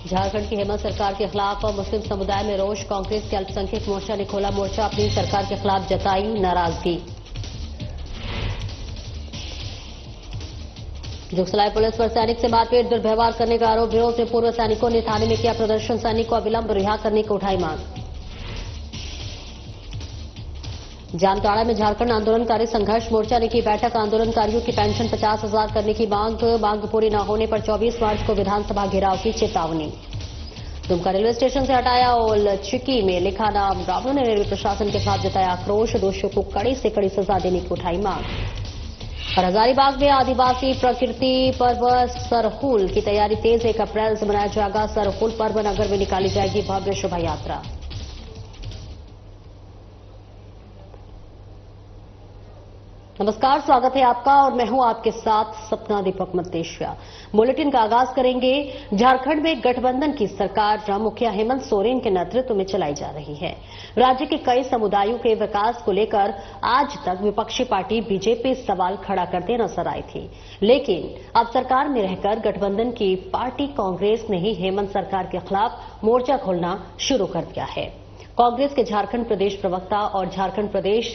झारखंड की हेमंत सरकार के खिलाफ मुस्लिम समुदाय में रोष। कांग्रेस के अल्पसंख्यक मोर्चा ने खोला मोर्चा, अपनी सरकार के खिलाफ जताई नाराजगी। जुगसलाई पुलिस पर सैनिक से मारपीट, दुर्व्यवहार करने का आरोप। विरोध में पूर्व सैनिकों ने थाने में किया प्रदर्शन, सैनिक को अविलंब रिहा करने को उठाई मांग। जामताड़ा में झारखंड आंदोलनकारी संघर्ष मोर्चा ने की बैठक, आंदोलनकारियों की पेंशन 50,000 करने की मांग पूरी न होने पर 24 मार्च को विधानसभा घेराव की चेतावनी। दुमका रेलवे स्टेशन से हटाया ओल चिकी में लिखा नाम, रावणों ने रेलवे प्रशासन के खिलाफ जताया आक्रोश, दोषियों को कड़ी से कड़ी सजा देने की उठाई मांग। और हजारीबाग में आदिवासी प्रकृति पर्व सरहुल की तैयारी तेज, 1 अप्रैल से मनाया जाएगा सरहुल पर्व, नगर में निकाली जाएगी भव्य शोभा यात्रा। नमस्कार, स्वागत है आपका और मैं हूं आपके साथ सपना दीपक मतेशिया। बुलेटिन का आगाज करेंगे। झारखंड में गठबंधन की सरकार मुखिया हेमंत सोरेन के नेतृत्व में चलाई जा रही है। राज्य के कई समुदायों के विकास को लेकर आज तक विपक्षी पार्टी बीजेपी सवाल खड़ा करते नजर आई थी, लेकिन अब सरकार में रहकर गठबंधन की पार्टी कांग्रेस ने ही हेमंत सरकार के खिलाफ मोर्चा खोलना शुरू कर दिया है। कांग्रेस के झारखंड प्रदेश प्रवक्ता और झारखंड प्रदेश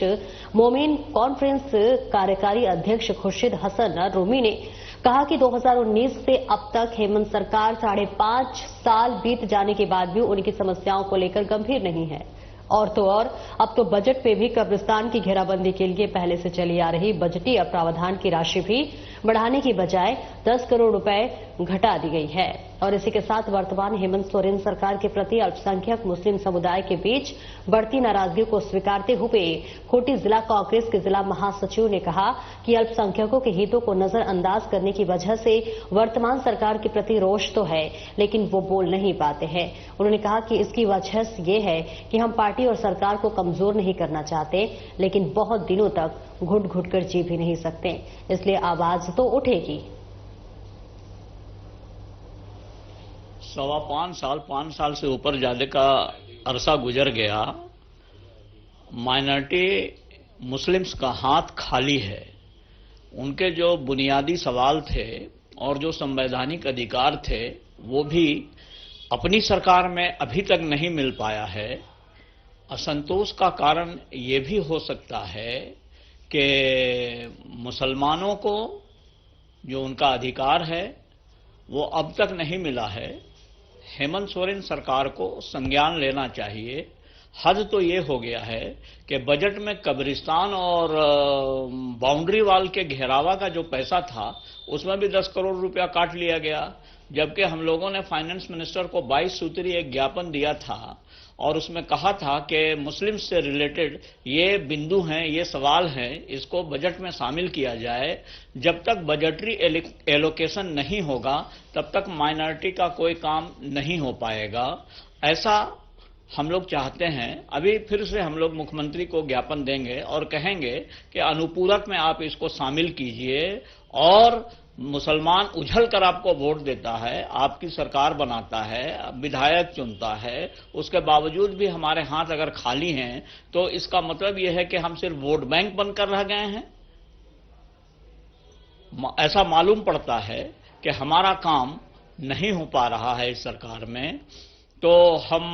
मोमेन कॉन्फ्रेंस कार्यकारी अध्यक्ष खुर्शीद हसन रूमी ने कहा कि 2019 से अब तक हेमंत सरकार 5.5 साल बीत जाने के बाद भी उनकी समस्याओं को लेकर गंभीर नहीं है। और तो और अब तो बजट पे भी कब्रिस्तान की घेराबंदी के लिए पहले से चली आ रही बजटीय प्रावधान की राशि भी बढ़ाने की बजाय 10 करोड़ रुपए घटा दी गई है। और इसी के साथ वर्तमान हेमंत सोरेन सरकार के प्रति अल्पसंख्यक मुस्लिम समुदाय के बीच बढ़ती नाराजगी को स्वीकारते हुए खूंटी जिला कांग्रेस के जिला महासचिव ने कहा कि अल्पसंख्यकों के हितों को नजरअंदाज करने की वजह से वर्तमान सरकार के प्रति रोष तो है, लेकिन वो बोल नहीं पाते हैं। उन्होंने कहा कि इसकी वजह ये है कि हम पार्टी और सरकार को कमजोर नहीं करना चाहते, लेकिन बहुत दिनों तक घुट घुट कर जी भी नहीं सकते, इसलिए आवाज तो उठेगी। 5 साल से ऊपर ज्यादा का अरसा गुजर गया। माइनॉरिटी मुस्लिम्स का हाथ खाली है। उनके जो बुनियादी सवाल थे और जो संवैधानिक अधिकार थे वो भी अपनी सरकार में अभी तक नहीं मिल पाया है। असंतोष का कारण ये भी हो सकता है कि मुसलमानों को जो उनका अधिकार है वो अब तक नहीं मिला है। हेमंत सोरेन सरकार को संज्ञान लेना चाहिए। हद तो ये हो गया है कि बजट में कब्रिस्तान और बाउंड्री वाल के घेरावा का जो पैसा था उसमें भी 10 करोड़ रुपया काट लिया गया, जबकि हम लोगों ने फाइनेंस मिनिस्टर को 22 सूत्री एक ज्ञापन दिया था और उसमें कहा था कि मुस्लिम से रिलेटेड ये बिंदु हैं, ये सवाल हैं, इसको बजट में शामिल किया जाए। जब तक बजटरी एलोकेशन नहीं होगा तब तक माइनॉरिटी का कोई काम नहीं हो पाएगा, ऐसा हम लोग चाहते हैं। अभी फिर से हम लोग मुख्यमंत्री को ज्ञापन देंगे और कहेंगे कि अनुपूरक में आप इसको शामिल कीजिए। और मुसलमान उछल कर आपको वोट देता है, आपकी सरकार बनाता है, विधायक चुनता है, उसके बावजूद भी हमारे हाथ अगर खाली हैं तो इसका मतलब यह है कि हम सिर्फ वोट बैंक बनकर रह गए हैं। ऐसा मालूम पड़ता है कि हमारा काम नहीं हो पा रहा है इस सरकार में। तो हम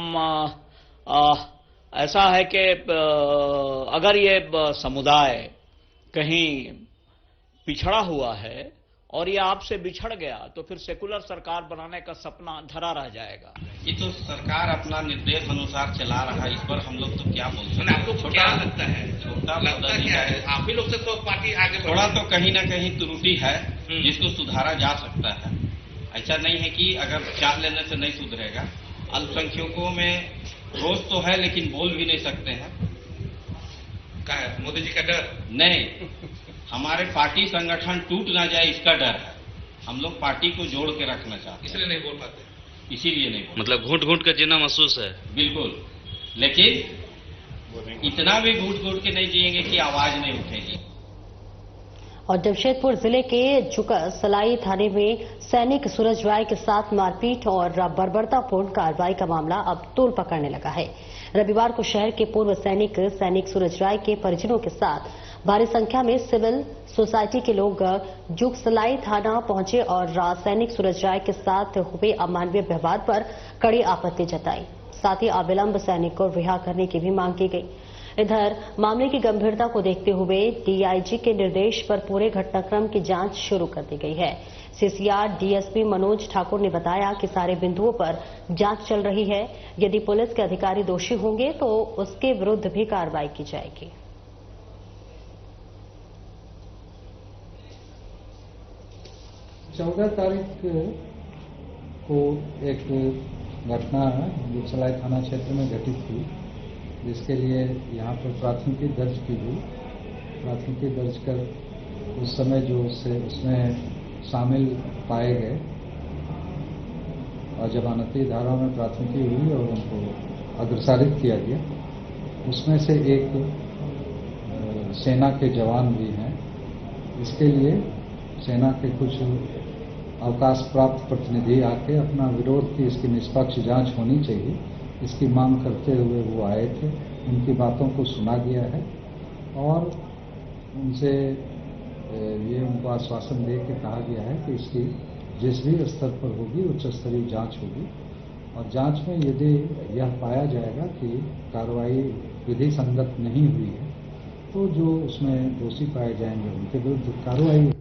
ऐसा है कि अगर ये समुदाय कहीं पिछड़ा हुआ है और ये आपसे बिछड़ गया तो फिर सेकुलर सरकार बनाने का सपना धरा रह जाएगा। ये तो सरकार अपना निर्देश अनुसार चला रहा है, इस पर हम लोग तो क्या बोल सकते हैं। आपको क्या लगता है? छोटा लगता क्या है? आप ही लोग से तो पार्टी आगे थोड़ा तो कहीं ना कहीं त्रुटि है जिसको सुधारा जा सकता है। ऐसा नहीं है कि अगर चाह लेने से नहीं सुधरेगा। अल्पसंख्यकों में रोष तो है लेकिन बोल भी नहीं सकते हैं। क्या है? मोदी जी का डर नहीं, हमारे पार्टी संगठन टूट ना जाए इसका डर है। हम लोग पार्टी को जोड़ के रखना चाहते हैं, इसलिए नहीं बोल पाते। इसीलिए नहीं बोल। मतलब घूट घूट का जीना महसूस है। बिल्कुल, लेकिन इतना भी घूट घूट के नहीं जिएंगे कि आवाज नहीं उठेगी। और जमशेदपुर जिले के जुगसलाई थाने में सैनिक सूरज राय के साथ मारपीट और बर्बरतापूर्ण कार्रवाई का मामला अब तूल पकड़ने लगा है। रविवार को शहर के पूर्व सैनिक सूरज राय के परिजनों के साथ भारी संख्या में सिविल सोसाइटी के लोग जुगसलाई थाना पहुंचे और राजसैनिक सूरज राय के साथ हुए अमानवीय व्यवहार पर कड़ी आपत्ति जताई। साथ ही अविलंब सैनिक को रिहा करने की भी मांग की गई। इधर मामले की गंभीरता को देखते हुए डीआईजी के निर्देश पर पूरे घटनाक्रम की जांच शुरू कर दी गई है। सीसीआर डीएसपी मनोज ठाकुर ने बताया कि सारे बिंदुओं पर जांच चल रही है। यदि पुलिस के अधिकारी दोषी होंगे तो उसके विरुद्ध भी कार्रवाई की जाएगी। 14 तारीख को एक घटना जुगसलाई थाना क्षेत्र में घटित थी, जिसके लिए यहाँ पर प्राथमिकी दर्ज की गई। प्राथमिकी दर्ज कर उस समय जो उसमें शामिल पाए गए और जमानती धाराओं में प्राथमिकी हुई और उनको अग्रसारित किया गया। उसमें से एक सेना के जवान भी हैं। इसके लिए सेना के कुछ अवकाश प्राप्त प्रतिनिधि आके अपना विरोध की इसकी निष्पक्ष जांच होनी चाहिए, इसकी मांग करते हुए वो आए थे। उनकी बातों को सुना गया है और उनसे ये उनको आश्वासन दे के कहा गया है कि इसकी जिस भी स्तर पर होगी उच्च स्तरीय जांच होगी और जांच में यदि यह पाया जाएगा कि कार्रवाई विधि संगत नहीं हुई है तो जो उसमें दोषी पाए जाएंगे उनके विरुद्ध कार्रवाई।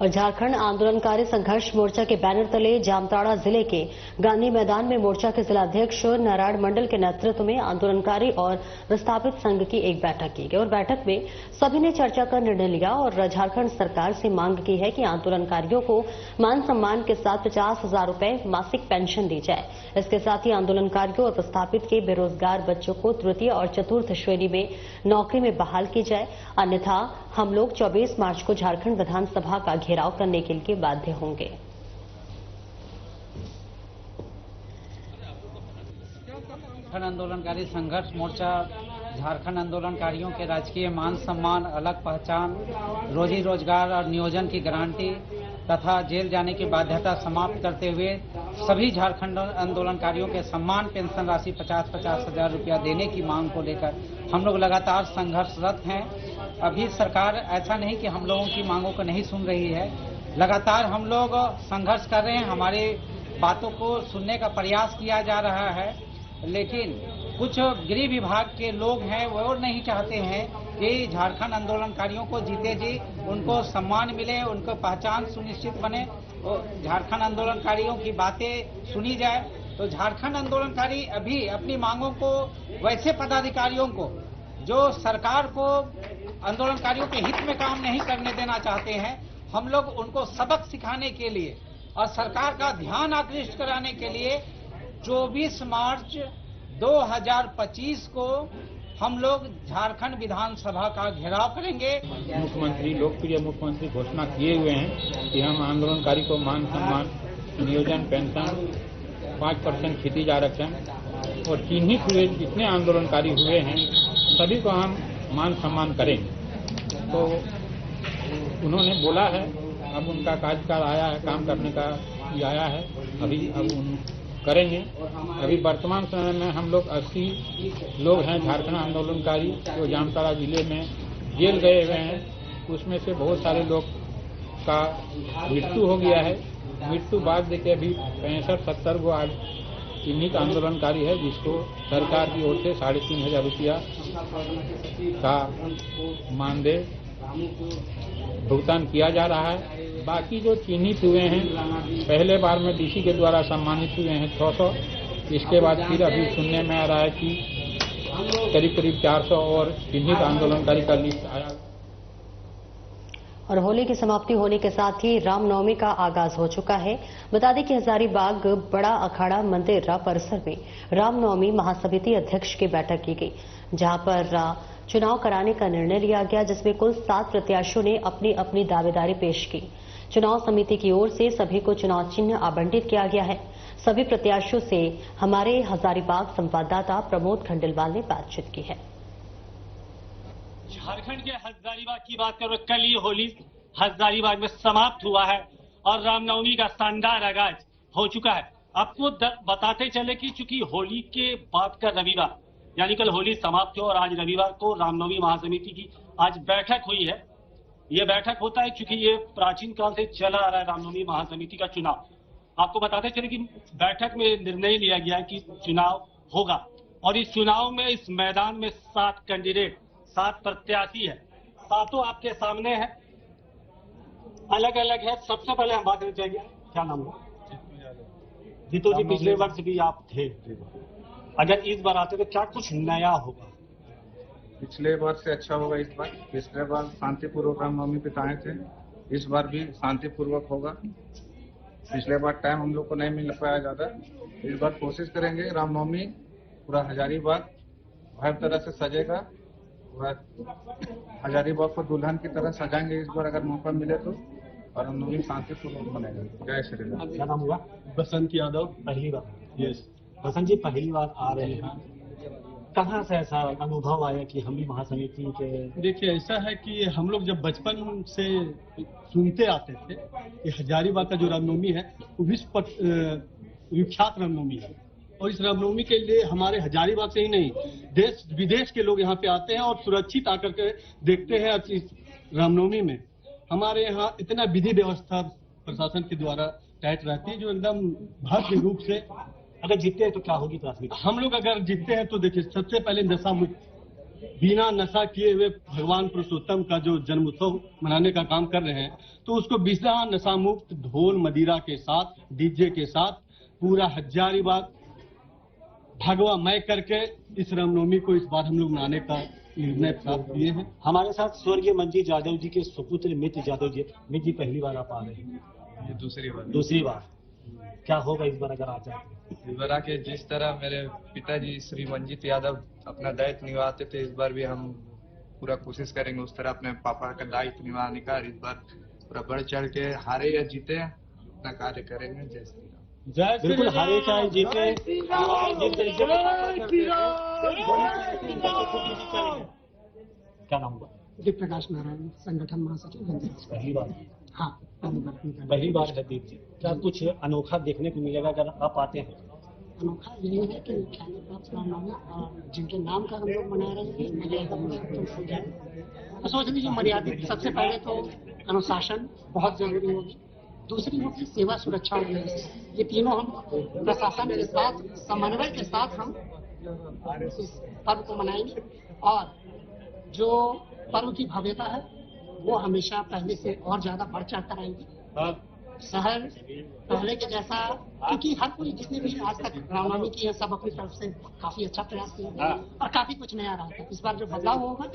और झारखंड आंदोलनकारी संघर्ष मोर्चा के बैनर तले जामताड़ा जिले के गांधी मैदान में मोर्चा के जिलाध्यक्ष नारायण मंडल के नेतृत्व में आंदोलनकारी और विस्थापित संघ की एक बैठक की गई और बैठक में सभी ने चर्चा कर निर्णय लिया और झारखंड सरकार से मांग की है कि आंदोलनकारियों को मान सम्मान के साथ 50,000 रुपए मासिक पेंशन दी जाए। इसके साथ ही आंदोलनकारियों और विस्थापित के बेरोजगार बच्चों को तृतीय और चतुर्थ श्रेणी में नौकरी में बहाल की जाए, अन्यथा हम लोग 24 मार्च को झारखंड विधानसभा का घेराव करने के लिए बाध्य होंगे। झारखंड आंदोलनकारी संघर्ष मोर्चा झारखंड आंदोलनकारियों के राजकीय मान सम्मान, अलग पहचान, रोजी रोजगार और नियोजन की गारंटी तथा जेल जाने की बाध्यता समाप्त करते हुए सभी झारखंड आंदोलनकारियों के सम्मान पेंशन राशि 50-50 हजार रुपया देने की मांग को लेकर हम लोग लगातार संघर्षरत हैं। अभी सरकार ऐसा नहीं कि हम लोगों की मांगों को नहीं सुन रही है, लगातार हम लोग संघर्ष कर रहे हैं। हमारी बातों को सुनने का प्रयास किया जा रहा है, लेकिन कुछ गृह विभाग के लोग हैं वो नहीं चाहते हैं कि झारखंड आंदोलनकारियों को जीते जी उनको सम्मान मिले, उनको पहचान सुनिश्चित बने, झारखंड आंदोलनकारियों की बातें सुनी जाए। तो झारखंड आंदोलनकारी अभी अपनी मांगों को वैसे पदाधिकारियों को जो सरकार को आंदोलनकारियों के हित में काम नहीं करने देना चाहते हैं, हम लोग उनको सबक सिखाने के लिए और सरकार का ध्यान आकृष्ट कराने के लिए 24 मार्च 2025 को हम लोग झारखंड विधानसभा का घेराव करेंगे। मुख्यमंत्री, लोकप्रिय मुख्यमंत्री घोषणा किए हुए हैं कि हम आंदोलनकारी को मान सम्मान, नियोजन, पेंशन, 5% क्षितिज आरक्षण और चिन्हित हुए जितने आंदोलनकारी हुए हैं सभी को हम मान सम्मान करेंगे। तो उन्होंने बोला है, अब उनका कार्यकाल आया है, काम करने का आया है, अब उन करेंगे। अभी वर्तमान समय में हम लोग 80 लोग हैं झारखंड आंदोलनकारी जो जामताड़ा जिले में जेल गए हुए हैं। उसमें से बहुत सारे लोग का मृत्यु हो गया है। मृत्यु बाद देखिए अभी 65-70 को आज चिन्हित आंदोलनकारी है, जिसको सरकार की ओर से 3,500 रुपया का मानदेय भुगतान किया जा रहा है। बाकी जो चिन्हित हुए हैं, पहले बार में डीसी के द्वारा सम्मानित हुए हैं 600, इसके बाद फिर अभी सुनने में आ रहा है कि करीब 400 और चिन्हित आंदोलनकारी का लिस्ट आया। और होली की समाप्ति होने के साथ ही रामनवमी का आगाज हो चुका है। बता दें कि हजारीबाग बड़ा अखाड़ा मंदिर परिसर में रामनवमी महासमिति अध्यक्ष की बैठक की गई, जहां पर चुनाव कराने का निर्णय लिया गया, जिसमें कुल 7 प्रत्याशियों ने अपनी अपनी दावेदारी पेश की। चुनाव समिति की ओर से सभी को चुनाव चिन्ह आवंटित किया गया है। सभी प्रत्याशियों से हमारे हजारीबाग संवाददाता प्रमोद खंडेलवाल ने बातचीत की है। झारखंड के हजारीबाग की बात करें, कल ही होली हजारीबाग में समाप्त हुआ है और रामनवमी का शानदार आगाज हो चुका है। आपको बताते चले कि चूंकि होली के बाद का रविवार यानी कल होली समाप्त हो और आज रविवार को रामनवमी महासमिति की आज बैठक हुई है। ये बैठक होता है क्योंकि ये प्राचीन काल से चला आ रहा है रामनवमी महासमिति का चुनाव। आपको बताते चले कि बैठक में निर्णय लिया गया कि चुनाव होगा और इस चुनाव में इस मैदान में 7 कैंडिडेट 7 प्रत्याशी है, सातों आपके सामने है, अलग अलग है। सबसे पहले हम बात करना चाहेंगे, क्या नाम है? जीतू जी, पिछले वर्ष भी आप थे, अगर इस बार आते तो क्या कुछ नया होगा? पिछले वर्ष से अच्छा होगा इस बार। पिछले बार शांतिपूर्वक रामनवमी बिताए थे, इस बार भी शांतिपूर्वक होगा। पिछले बार टाइम हम लोग को नहीं मिल पाया ज्यादा, इस बार कोशिश करेंगे रामनवमी पूरा हजारीबाग हर तरह से सजेगा। पूरा हजारीबाग को दुल्हन की तरह सजाएंगे इस बार अगर मौका मिले तो, और रामनवमी शांतिपूर्वक बनेगा। जय श्री राम। क्या नाम हुआ? बसंत यादव। पहली बार? यस। बसंत जी पहली बार आ रहे हैं, कहाँ से ऐसा अनुभव आया कि हम भी महासमिति के? देखिए, ऐसा है कि हम लोग जब बचपन से सुनते आते थे कि हजारीबाग का जो रामनवमी है वो विश्व विख्यात रामनवमी है, और इस रामनवमी के लिए हमारे हजारीबाग से ही नहीं देश विदेश के लोग यहाँ पे आते हैं और सुरक्षित आकर के देखते हैं। इस रामनवमी में हमारे यहाँ इतना विधि व्यवस्था प्रशासन के द्वारा टाइट रहती है जो एकदम भव्य रूप से। अगर जीतते हैं तो क्या होगी प्राथमिकता? हम लोग अगर जीतते हैं तो देखिए, सबसे पहले नशा मुक्त, बिना नशा किए हुए भगवान पुरुषोत्तम का जो जन्मोत्सव मनाने का काम कर रहे हैं, तो उसको बिना नशा मुक्त ढोल मदिरा के साथ, डीजे के साथ पूरा हजारीबाग भगवा मय करके इस रामनवमी को इस बार हम लोग मनाने का निर्णय प्राप्त किए हैं। हमारे साथ स्वर्गीय मंजी यादव जी के सुपुत्र मित्र यादव जी। मित्र जी पहली बार आप आ रहे हैं? ये दूसरी बार। क्या होगा इस बार अगर आ जाए? इस बार आके जिस तरह मेरे पिताजी श्री मंजीत यादव अपना दायित्व निभाते थे, इस बार भी हम पूरा कोशिश करेंगे उस तरह अपने पापा का दायित्व निभाने का। इस बार पूरा बढ़ चढ़ के हारे या जीते अपना कार्य करेंगे। जय श्री राम। बिल्कुल, हारे चाहे जीते। क्या नाम हुआ? दीप प्रकाश नारायण, संगठन महासचिव। पहली बार? हाँ, पहली बार है दीप जी। क्या कुछ अनोखा देखने को मिलेगा अगर आप आते हैं? अनोखा यही है कि ख्याति प्राप्त रामनवमी और जिनके नाम का हम लोग मना रहे हैं मर्यादा पुरुषोत्तम पूजा, तो सोच लीजिए मर्यादित। सबसे पहले तो अनुशासन बहुत जरूरी होगी, दूसरी होगी सेवा सुरक्षा और व्यवस्था। ये तीनों हम प्रशासन के साथ समन्वय के साथ हम इस पर्व को मनाएंगे, और जो पर्व की भव्यता है वो हमेशा पहले से और ज्यादा बढ़ चढ़ कर आएंगी। शहर पहले के जैसा, क्योंकि हर कोई जितने भी आज तक रामनवमी की है सब अपनी तरफ से काफी अच्छा प्रयास किया और काफी कुछ नया रहा था। इस बार जो बदलाव होगा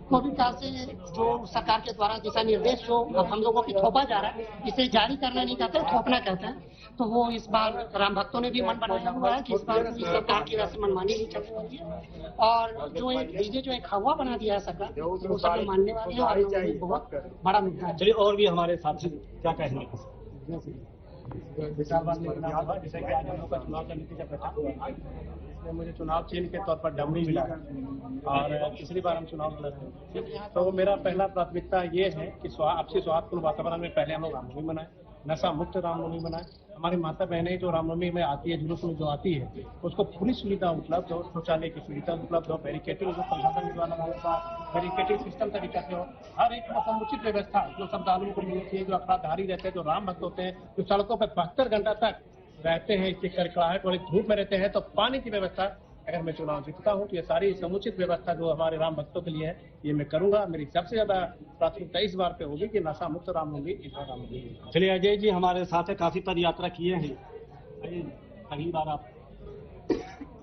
कोविड काल से जो सरकार के द्वारा दिशा निर्देश जो अब हम लोगों की थोपा जा रहा है, इसे जारी करना नहीं कहते, थोपना कहते हैं, तो वो इस बार राम भक्तों ने भी मन बनाया हुआ है कि इस बार इस सरकार की वैसे मनमानी नहीं चलने वाली है। और जो एक डीजे जो एक हवा बना दिया है सरकार, वो सब लोग मानने वाले हैं और ये बहुत बड़ा मुद्दा है। चलिए, और भी हमारे साथी क्या कहेंगे? विचारवाद में चुनाव हुआ, जैसे कि आज हम लोग का चुनाव का नतीजा प्रकाशित हुआ, इसमें मुझे चुनाव चिन्ह के तौर पर डमरू मिला है और तीसरी बार हम चुनाव लड़ रहे हैं। तो मेरा पहला प्राथमिकता ये है कि आपसी सौहार्दपूर्ण वातावरण में पहले हम लोग रामनवमी मनाएं, नशा मुक्त रामनवमी मनाएं। हमारी माता बहनें जो रामनवमी में आती है, जुलूस में जो आती है, उसको पूरी सुविधा उपलब्ध हो, शौचालय की सुविधा उपलब्ध हो, बैरिकेटिंग जो प्रशासन के द्वारा बैरिकेटिंग सिस्टम तरीका से हो, हर एक समुचित व्यवस्था जो श्रद्धालुओं को मिलनी चाहिए, जो अपराधधारी रहते हैं, जो राम भक्त होते हैं, जो सड़कों पर 72 घंटा तक रहते हैं, इसके कड़कड़ाहट वाली धूप में रहते हैं, तो पानी की व्यवस्था अगर मैं चुनाव जीतता हूं तो ये सारी समुचित व्यवस्था जो हमारे राम भक्तों के लिए है ये मैं करूंगा। मेरी सबसे ज्यादा प्राथमिकता इस बार पे होगी कि नशा मुक्त रामनवमी इस बार रामनवमी। चलिए, अजय जी हमारे साथ है, काफी पद यात्रा किए हैं, पहली बार आप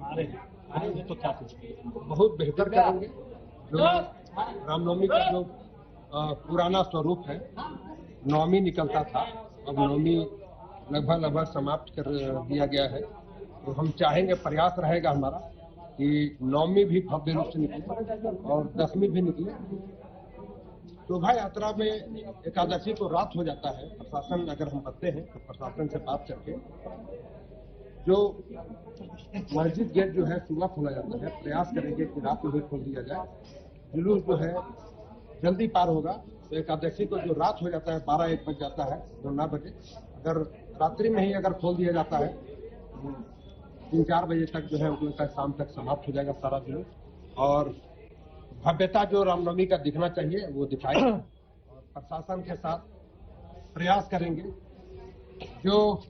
आ रहे हैं, तो क्या कुछ बहुत बेहतर करेंगे। जो रामनवमी का जो पुराना स्वरूप है, नवमी निकलता था, अब नवमी लगभग समाप्त कर दिया गया है, तो हम चाहेंगे, प्रयास रहेगा हमारा कि नवमी भी भव्य रूप से निकले और दसवीं भी निकले। शोभा यात्रा में एकादशी को रात हो जाता है, प्रशासन अगर हम करते हैं तो प्रशासन से बात करके जो मस्जिद गेट जो है सुबह खोला जाता है, प्रयास करेंगे कि रात में भी खोल दिया जाए। जुलूस जो है जल्दी पार होगा, तो एकादशी को जो रात हो जाता है 12-1 बज जाता है, 9 बजे, अगर रात्रि में ही अगर खोल दिया जाता है 3-4 बजे तक जो है उतना शाम तक समाप्त हो जाएगा सारा जुलूस, और भव्यता जो रामनवमी का दिखना चाहिए वो दिखाएगा। और प्रशासन के साथ प्रयास करेंगे, जो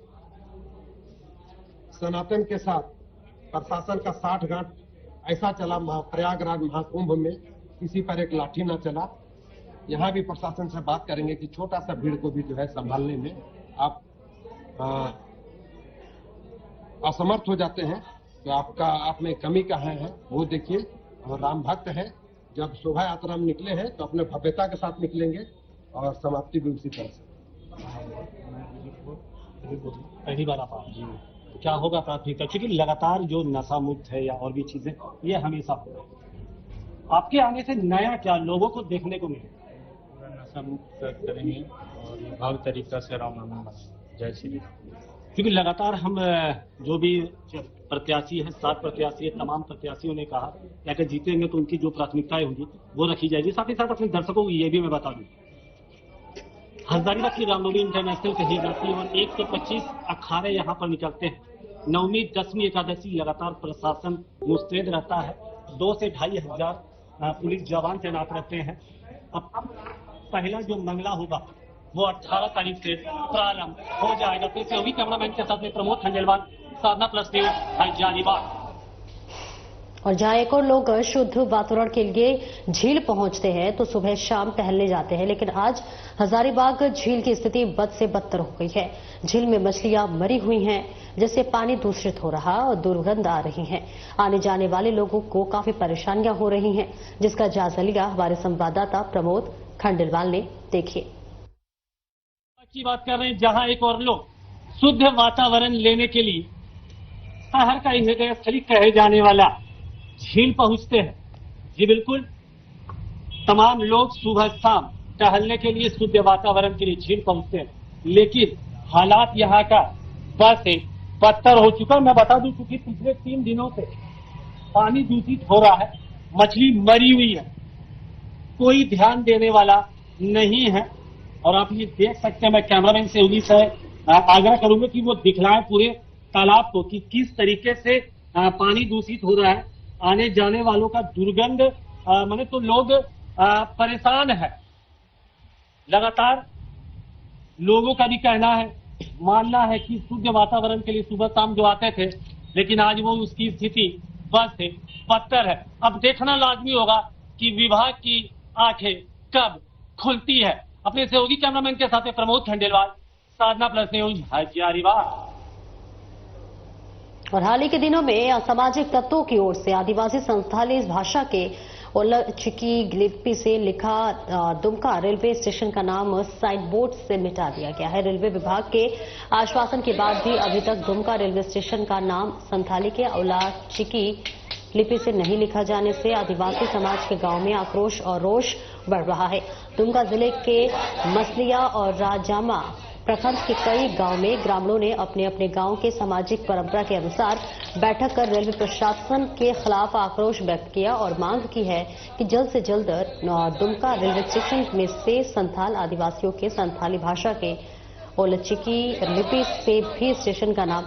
सनातन के साथ प्रशासन का 60 गांठ ऐसा चला प्रयागराज महाकुंभ में, किसी पर एक लाठी ना चला। यहाँ भी प्रशासन से बात करेंगे कि छोटा सा भीड़ को भी जो है संभालने में आप असमर्थ हो जाते हैं, तो आप में कमी कहाँ है वो देखिए। और राम भक्त है, जब शोभा यात्रा में निकले हैं तो अपने भव्यता के साथ निकलेंगे और समाप्ति भी उसी तरह से। पहली बार आप जी, क्या होगा प्राथमिकता, क्योंकि लगातार जो नशा मुक्त है या और भी चीजें ये हमेशा हो रहा है, आपके आने से नया क्या लोगों को देखने को मिले? नशा मुक्त करेंगे और भाव तरीका से रामनवमी मनाएंगे। जय श्री राम। क्योंकि लगातार हम जो भी प्रत्याशी हैं, 7 प्रत्याशी है, तमाम प्रत्याशियों ने कहा कि अगर जीतेंगे तो उनकी जो प्राथमिकताएं होंगी वो रखी जाएगी। साथ ही साथ अपने दर्शकों को ये भी मैं बता दूं, हजारीबाग की रामनवमी इंटरनेशनल कही जाती है और 125 अखाड़े यहाँ पर निकलते हैं। नवमी, दसवीं, एकादशी लगातार प्रशासन मुस्तैद रहता है। 2 से 2.5 हजार पुलिस जवान तैनात रहते हैं। अब पहला जो मंगला होगा वो 18 तारीख से प्रारंभ हो जाएगा। फिर से वही कैमरामैन के साथ में प्रमोद खंडेलवाल, साधना प्लस न्यूज, हजारीबाग। और जहां एक और लोग शुद्ध वातावरण के लिए झील पहुंचते हैं तो सुबह शाम टहलने जाते हैं, लेकिन आज हजारीबाग झील की स्थिति बद से बदतर हो गई है। झील में मछलियां मरी हुई हैं, जिससे पानी दूषित हो रहा और दुर्गंध आ रही है। आने जाने वाले लोगों को काफी परेशानियां हो रही हैं, जिसका जायजा लिया हमारे संवाददाता प्रमोद खंडेलवाल ने। देखिए, की बात कर रहे हैं, जहां एक और लोग शुद्ध वातावरण लेने के लिए शहर का हृदय स्थली कहे जाने वाला झील पहुंचते हैं। जी बिल्कुल, तमाम लोग सुबह शाम टहलने के लिए, शुद्ध वातावरण के लिए झील पहुंचते हैं, लेकिन हालात यहाँ का बस से बदतर हो चुका। मैं बता दूं, क्योंकि पिछले 3 दिनों से पानी दूषित हो रहा है, मछली मरी हुई है, कोई ध्यान देने वाला नहीं है। और आप ये देख सकते हैं, मैं कैमरामैन से उन्हीं से आग्रह करूंगा कि वो दिखलाएं पूरे तालाब को कि किस तरीके से पानी दूषित हो रहा है। आने जाने वालों का दुर्गंध माने तो लोग परेशान है। लगातार लोगों का भी कहना है, मानना है कि शुद्ध वातावरण के लिए सुबह शाम जो आते थे, लेकिन आज वो उसकी स्थिति बस से बदतर है। अब देखना लाजमी होगा कि विभाग की आंखें कब खुलती है। अपने सहयोगी कैमरामैन के साथ प्रमोद खंडेलवाल, साधना प्लस न्यूज, हजारीबाग। और हाल ही के दिनों में असामाजिक तत्वों की ओर से आदिवासी संथाली भाषा के ओलचिकी लिपि से लिखा दुमका रेलवे स्टेशन का नाम साइन बोर्ड से मिटा दिया गया है। रेलवे विभाग के आश्वासन के बाद भी अभी तक दुमका रेलवे स्टेशन का नाम संथाली के ओलचिकी लिपि से नहीं लिखा जाने से आदिवासी समाज के गांव में आक्रोश और रोष बढ़ रहा है। दुमका जिले के मसलिया और राजामा प्रखंड के कई गांव में ग्रामीणों ने अपने अपने गांव के सामाजिक परंपरा के अनुसार बैठक कर रेलवे प्रशासन के खिलाफ आक्रोश व्यक्त किया और मांग की है कि जल्द से जल्द दुमका रेलवे स्टेशन में से संथाल आदिवासियों के संथाली भाषा के ओलचिकी लिपि से भी स्टेशन का नाम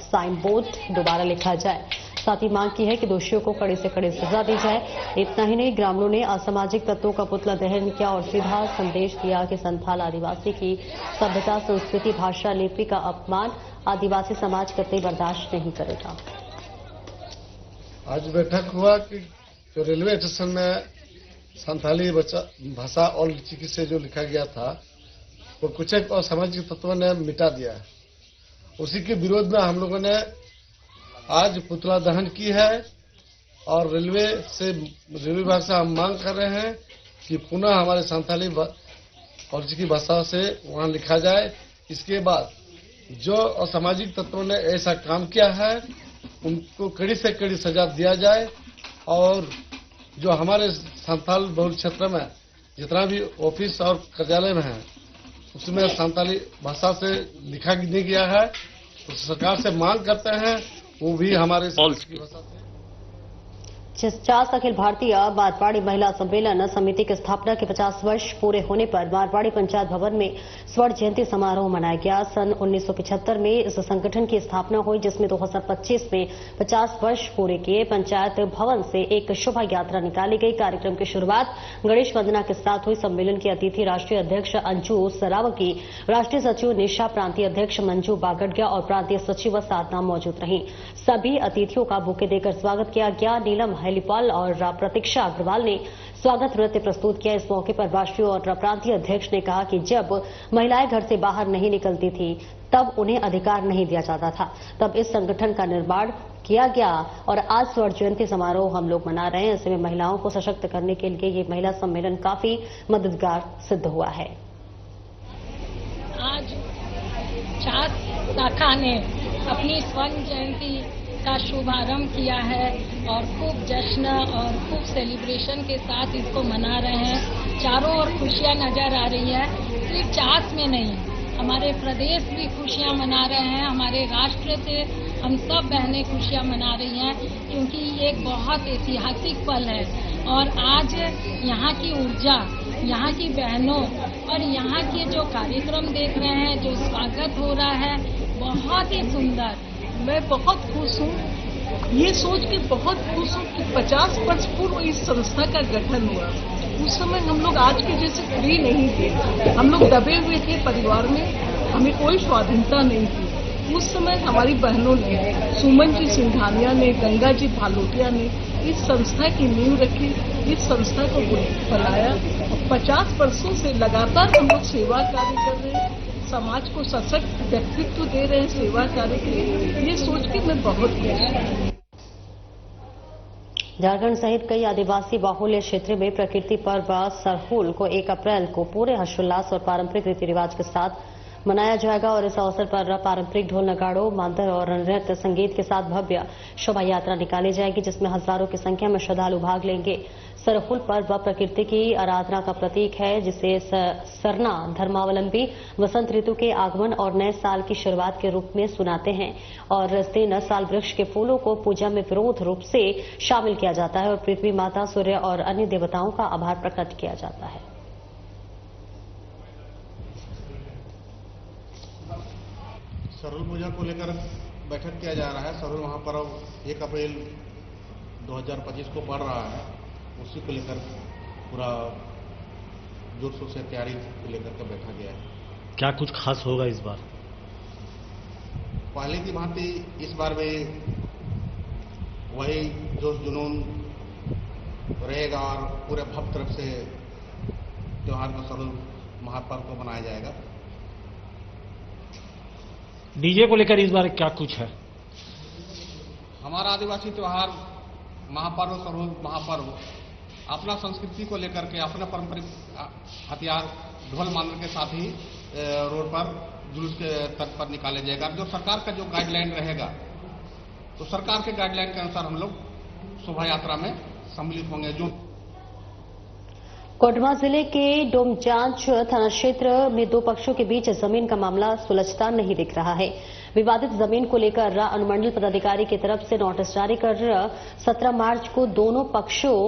साइन बोर्ड दोबारा लिखा जाए। साथ ही मांग की है कि दोषियों को कड़ी से कड़ी सजा दी जाए। इतना ही नहीं, ग्रामीणों ने असामाजिक तत्वों का पुतला दहन किया और सीधा संदेश दिया कि संथाल आदिवासी की सभ्यता, संस्कृति, भाषा, लिपि का अपमान आदिवासी समाज कतई बर्दाश्त नहीं करेगा। आज बैठक हुआ कि जो रेलवे स्टेशन में संथाली भाषा और लिपि से जो लिखा गया था वो कुछ एक असामाजिक तत्वों ने मिटा दिया। उसी के विरोध में हम लोगों ने आज पुतला दहन की है और रेलवे विभाग से हम मांग कर रहे हैं कि पुनः हमारे संथाली और की भाषा से वहां लिखा जाए। इसके बाद जो असामाजिक तत्वों ने ऐसा काम किया है उनको कड़ी से कड़ी सजा दिया जाए और जो हमारे संथाल बहुल क्षेत्र में जितना भी ऑफिस और कार्यालय में है उसमें संथाली भाषा से लिखा नहीं गया है, तो सरकार से मांग करते हैं वो भी हमारे भाषा से। 50 अखिल भारतीय मारवाड़ी महिला सम्मेलन समिति की स्थापना के 50 वर्ष पूरे होने पर मारवाड़ी पंचायत भवन में स्वर्ण जयंती समारोह मनाया गया। सन 1975 में इस संगठन की स्थापना हुई, जिसमें 2025 में 50 वर्ष पूरे किए। पंचायत भवन से एक शोभा यात्रा निकाली गई। कार्यक्रम की शुरुआत गणेश वंदना के साथ हुई। सम्मेलन की अतिथि राष्ट्रीय अध्यक्ष अंजू सरावगी, राष्ट्रीय सचिव निशा, प्रांतीय अध्यक्ष मंजू बागड़िया और प्रांतीय सचिव साधना मौजूद रहीं। सभी अतिथियों का बुके देकर स्वागत किया गया। नीलम हेलीपाल और प्रतीक्षा अग्रवाल ने स्वागत नृत्य प्रस्तुत किया। इस मौके पर राष्ट्रीय और प्रांतीय अध्यक्ष ने कहा कि जब महिलाएं घर से बाहर नहीं निकलती थी तब उन्हें अधिकार नहीं दिया जाता था, तब इस संगठन का निर्माण किया गया और आज स्वर्ण जयंती समारोह हम लोग मना रहे हैं। ऐसे में महिलाओं को सशक्त करने के लिए ये महिला सम्मेलन काफी मददगार सिद्ध हुआ है। आज छात्र शाखा ने अपनी स्वर्ण जयंती का शुभारंभ किया है और खूब जश्न और खूब सेलिब्रेशन के साथ इसको मना रहे हैं। चारों ओर खुशियां नजर आ रही है। सिर्फ चास में नहीं, हमारे प्रदेश भी खुशियां मना रहे हैं। हमारे राष्ट्र से हम सब बहनें खुशियां मना रही हैं, क्योंकि ये एक बहुत ऐतिहासिक पल है। और आज यहाँ की ऊर्जा, यहाँ की बहनों और यहाँ के जो कार्यक्रम देख रहे हैं, जो स्वागत हो रहा है, बहुत ही सुंदर। मैं बहुत खुश हूँ, ये सोच के बहुत खुश हूँ कि 50 वर्ष पूर्व इस संस्था का गठन हुआ। उस समय हम लोग आज के जैसे फ्री नहीं थे, हम लोग दबे हुए थे परिवार में, हमें कोई स्वाधीनता नहीं थी। उस समय हमारी बहनों ने, सुमन जी सिंघानिया ने, गंगा जी भालोटिया ने इस संस्था की नींव रखी, इस संस्था को बनाया। 50 वर्षों से लगातार हम लोग सेवा कार्य कर रहे हैं, समाज को सशक्त व्यक्तित्व दे रहे हैं सेवा कार्य के लिए। ये सोच के मैं बहुत खुश हूँ। झारखंड सहित कई आदिवासी बाहुल्य क्षेत्र में प्रकृति पर्व सरहुल को 1 अप्रैल को पूरे हर्षोल्लास और पारंपरिक रीति रिवाज के साथ मनाया जाएगा और इस अवसर पर पारंपरिक ढोल नगाड़ों, मांदर और नृत्य संगीत के साथ भव्य शोभा यात्रा निकाली जाएगी, जिसमें हजारों की संख्या में श्रद्धालु भाग लेंगे। सरहुल पर्व प्रकृति की आराधना का प्रतीक है, जिसे सरना धर्मावलंबी वसंत ऋतु के आगमन और नए साल की शुरुआत के रूप में सुनाते हैं और इस दिन साल वृक्ष के फूलों को पूजा में विरोध रूप से शामिल किया जाता है और पृथ्वी माता, सूर्य और अन्य देवताओं का आभार प्रकट किया जाता है। सरहुल पूजा को लेकर बैठक किया जा रहा है। सरहुल महापर्व 1 अप्रैल 2025 को पड़ रहा है, उसी को लेकर पूरा जोर शोर से तैयारी को लेकर के बैठा गया है। क्या कुछ खास होगा इस बार? पहले की भांति इस बार भी वही जोश जुनून रहेगा और पूरे भव्य तरफ से त्योहार को सरहुल महापर्व को मनाया जाएगा। डीजे को लेकर इस बार क्या कुछ है? हमारा आदिवासी त्योहार महापर्व सरहुल महापर्व अपना संस्कृति को लेकर के अपना पारंपरिक हथियार ढोल मांदर के साथ ही रोड पर जुलूस के तट पर निकाले जाएगा। जो सरकार का जो गाइडलाइन रहेगा, तो सरकार के गाइडलाइन के अनुसार हम लोग शोभा यात्रा में सम्मिलित होंगे। जो कोडरमा जिले के डोमचांच थाना क्षेत्र में 2 पक्षों के बीच जमीन का मामला सुलझता नहीं दिख रहा है। विवादित जमीन को लेकर अनुमंडल पदाधिकारी की तरफ से नोटिस जारी कर 17 मार्च को दोनों पक्षों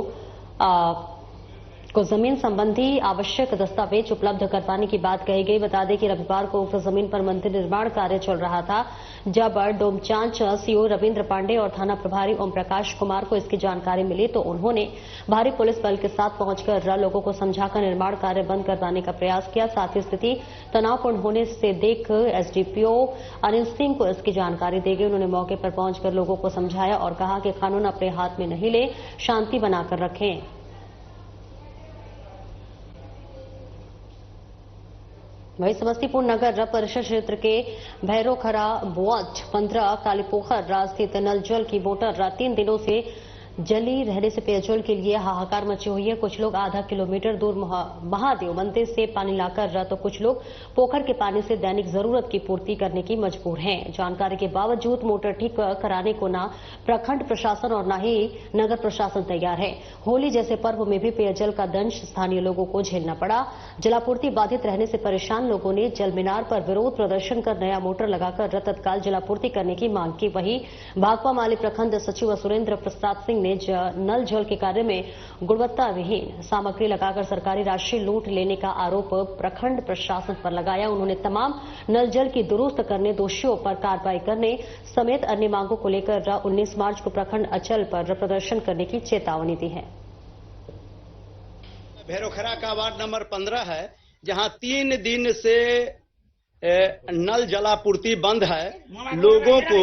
को जमीन संबंधी आवश्यक दस्तावेज उपलब्ध करवाने की बात कही गई। बता दें कि रविवार को उक्त जमीन पर मंदिर निर्माण कार्य चल रहा था, जब डोमचांच सीओ रविंद्र पांडे और थाना प्रभारी ओम प्रकाश कुमार को इसकी जानकारी मिली तो उन्होंने भारी पुलिस बल के साथ पहुंचकर लोगों को समझाकर निर्माण कार्य बंद करवाने का प्रयास किया। साथ ही स्थिति तनावपूर्ण होने से देख एसडीपीओ अनिल सिंह को इसकी जानकारी दी गई। उन्होंने मौके पर पहुंचकर लोगों को समझाया और कहा कि कानून अपने हाथ में नहीं ले, शांति बनाकर रखें। वहीं समस्तीपुर नगर परिषद क्षेत्र के भैरोखरा बोअज 15 कालीपोखर स्थित नल जल की मोटर 3 दिनों से जली रहने से पेयजल के लिए हाहाकार मची हुई है। कुछ लोग आधा किलोमीटर दूर महादेव मंदिर से पानी लाकर तो कुछ लोग पोखर के पानी से दैनिक जरूरत की पूर्ति करने की मजबूर हैं। जानकारी के बावजूद मोटर ठीक कराने को न प्रखंड प्रशासन और न ही नगर प्रशासन तैयार है। होली जैसे पर्व में भी पेयजल का दंश स्थानीय लोगों को झेलना पड़ा। जलापूर्ति बाधित रहने से परेशान लोगों ने जल मीनार पर विरोध प्रदर्शन कर नया मोटर लगाकर तत्काल जलापूर्ति करने की मांग की। वहीं भाकपा माली प्रखंड सचिव सुरेंद्र प्रसाद सिंह में नल जल के कार्य में गुणवत्ता विहीन सामग्री लगाकर सरकारी राशि लूट लेने का आरोप प्रखंड प्रशासन पर लगाया। उन्होंने तमाम नल जल की दुरुस्त करने, दोषियों पर कार्रवाई करने समेत अन्य मांगों को लेकर 19 मार्च को प्रखंड अचल पर प्रदर्शन करने की चेतावनी दी है। भैरोखरा का वार्ड नंबर 15 है, जहां 3 दिन से नल जलापूर्ति बंद है। लोगों को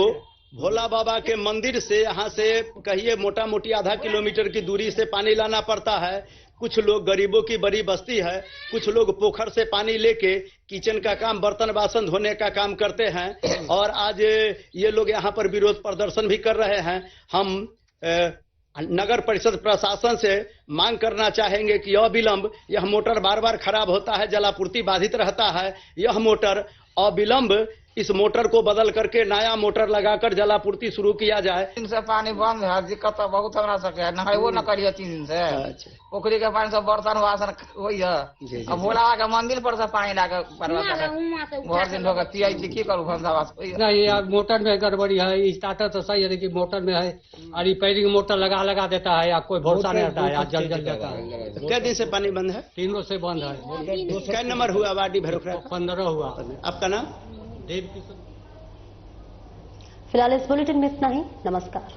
भोला बाबा के मंदिर से यहाँ से कहिए मोटा मोटी आधा किलोमीटर की दूरी से पानी लाना पड़ता है। कुछ लोग गरीबों की बड़ी बस्ती है, कुछ लोग पोखर से पानी लेके किचन का काम, बर्तन बासन धोने का काम करते हैं। और आज ये लोग यहाँ पर विरोध प्रदर्शन भी कर रहे हैं। हम नगर परिषद प्रशासन से मांग करना चाहेंगे कि अविलंब, यह मोटर बार बार खराब होता है, जलापूर्ति बाधित रहता है। यह मोटर अविलंब इस मोटर को बदल करके नया मोटर लगाकर जलापूर्ति शुरू किया जाए। 3 दिन से पानी बंद है, दिक्कत तो बहुत हमरा सके नहाइबो न करिए 3 दिन से। पोखरी के पानी से बर्तन वासन होई है। अब भोला के मंदिर पर से पानी लाके भर दिन होगा पियाई की करू भंसावास नहीं यार, मोटर में गड़बड़ी है। स्टार्टर तो सही है लेकिन मोटर में है और रिपेयरिंग मोटर लगा देता है या कोई भरोसा नहीं रहता है, जल जाता है। क्या दिन से पानी बंद है? 3 रोज से बंद है। क्या नंबर हुआ वार्डी भैरोखरा? 15 हुआ। आपका नाम? फिलहाल इस बुलेटिन में इतना ही। नमस्कार।